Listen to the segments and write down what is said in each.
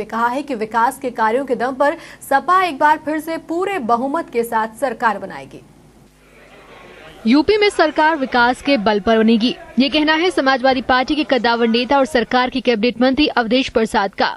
कहा है कि विकास के कार्यों के दम पर सपा एक बार फिर से पूरे बहुमत के साथ सरकार बनाएगी। यूपी में सरकार विकास के बल पर बनेगी, ये कहना है समाजवादी पार्टी के कद्दावर नेता और सरकार के कैबिनेट मंत्री अवधेश प्रसाद का।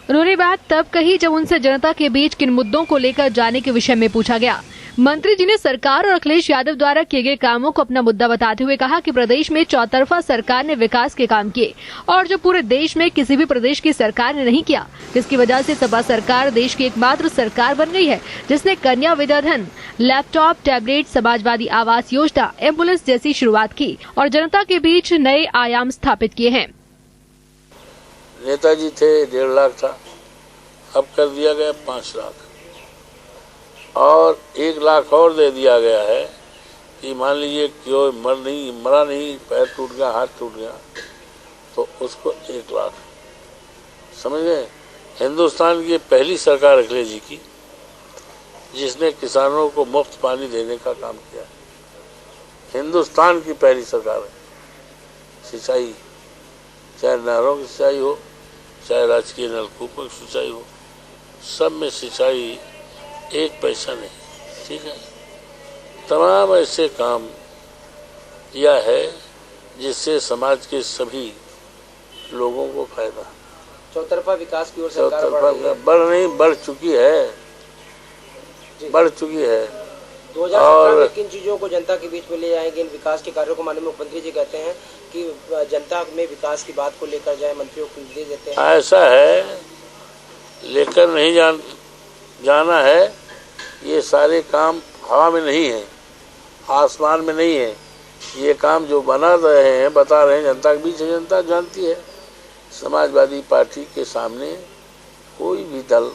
उन्होंने बात तब कही जब उनसे जनता के बीच किन मुद्दों को लेकर जाने के विषय में पूछा गया। मंत्री जी ने सरकार और अखिलेश यादव द्वारा किए गए कामों को अपना मुद्दा बताते हुए कहा कि प्रदेश में चौतरफा सरकार ने विकास के काम किए और जो पूरे देश में किसी भी प्रदेश की सरकार ने नहीं किया, जिसकी वजह से सपा सरकार देश की एकमात्र सरकार बन गई है जिसने कन्या विद्याधन, laptop, tablet, Samajwadi Awas Yojana, ambulance जैसी शुरुआत की और जनता के बीच नए आयाम स्थापित किए हैं। नेताजी थे 1.5 लाख था, अब कर दिया गया 5 लाख और 1 लाख और दे दिया गया है कि मान लीजिए क्यों मरा नहीं, पैर टूट गया, हाथ टूट गया तो उसको 1 लाख। समझ गए? हिंदुस्तान की पहली सरकार अखिलेश जी की जिसने किसानों को मुफ्त पानी देने का काम किया। हिंदुस्तान की पहली सरकार है। सिंचाई, चाहे नहरों की सिंचाई हो, चाहे राजकीय नलकूपों की सिंचाई हो, सब में सिंचाई 1 पैसा नहीं। ठीक है, तमाम ऐसे काम किया है जिससे समाज के सभी लोगों को फायदा। चौतरफा विकास की ओर सरकार बढ़ चुकी है। 2017 में किन चीजों को जनता के बीच में ले जाएंगे, इन विकास के कार्यों को? माननीय मुख्यमंत्री जी कहते हैं कि जनता में विकास की बात को लेकर जाए, मंत्रियों को निर्देश देते हैं। ऐसा है, लेकर नहीं जाना है। ये सारे काम हवा में नहीं है, आसमान में नहीं है। ये काम जो बना रहे हैं, बता रहे हैं, जनता के बीच है, जनता जानती है। समाजवादी पार्टी के सामने कोई भी दल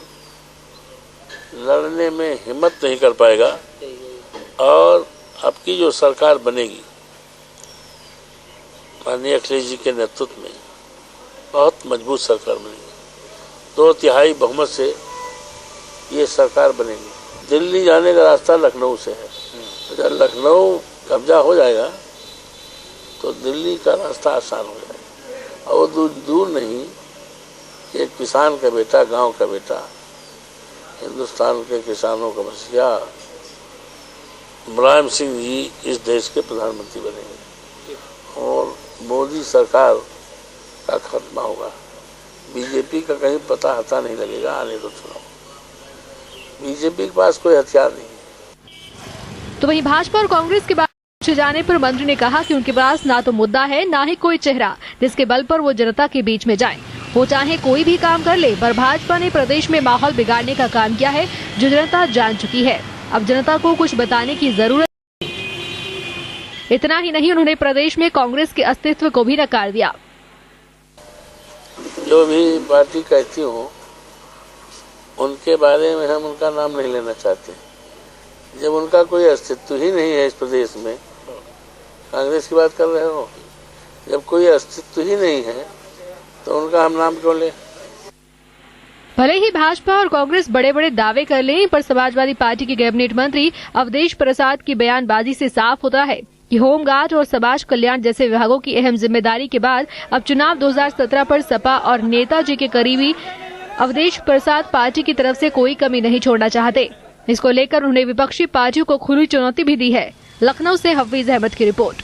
लड़ने में हिम्मत नहीं कर पाएगा और अब की जो सरकार बनेगी माननीय अखिलेश जी के नेतृत्व में बहुत मजबूत सरकार बनेगी। 2/3 बहुमत से ये सरकार बनेगी। दिल्ली जाने का रास्ता लखनऊ से है। जब लखनऊ कब्जा हो जाएगा तो दिल्ली का रास्ता आसान हो जाएगा और वो दूर नहीं। एक किसान का बेटा, गांव का बेटा, हिंदुस्तान के किसानों का मसीहा मुलायम सिंह जी इस देश के प्रधानमंत्री बनेंगे और मोदी सरकार का खात्मा होगा। बीजेपी का कहीं पता हता नहीं लगेगा। आने दो चुनाव, बीजेपी के पास कोई हथियार नहीं है। तो वहीं भाजपा और कांग्रेस के बारे में पूछे जाने पर मंत्री ने कहा कि उनके पास ना तो मुद्दा है, ना ही कोई चेहरा जिसके बल पर वो जनता के बीच में जाएं। वो चाहे कोई भी काम कर ले, पर भाजपा ने प्रदेश में माहौल बिगाड़ने का काम किया है जो जनता जान चुकी है। अब जनता को कुछ बताने की जरूरत नहीं। इतना ही नहीं, उन्होंने प्रदेश में कांग्रेस के अस्तित्व को भी नकार दिया। जो भी पार्टी कहती हो उनके बारे में हम उनका नाम नहीं लेना चाहते। जब उनका कोई अस्तित्व ही नहीं है इस प्रदेश में, कांग्रेस की बात कर रहे हो, जब कोई अस्तित्व ही नहीं है तो उनका हम नाम क्यों लें? भले ही भाजपा और कांग्रेस बड़े बड़े दावे कर लें, पर समाजवादी पार्टी के कैबिनेट मंत्री अवधेश प्रसाद की बयानबाजी से साफ होता है कि होमगार्ड और समाज कल्याण जैसे विभागों की अहम जिम्मेदारी के बाद अब चुनाव 2017 पर सपा और नेताजी के करीबी अवधेश प्रसाद पार्टी की तरफ से कोई कमी नहीं छोड़ना चाहते। इसको लेकर उन्होंने विपक्षी पार्टियों को खुली चुनौती भी दी है। लखनऊ से हफीज अहमद की रिपोर्ट।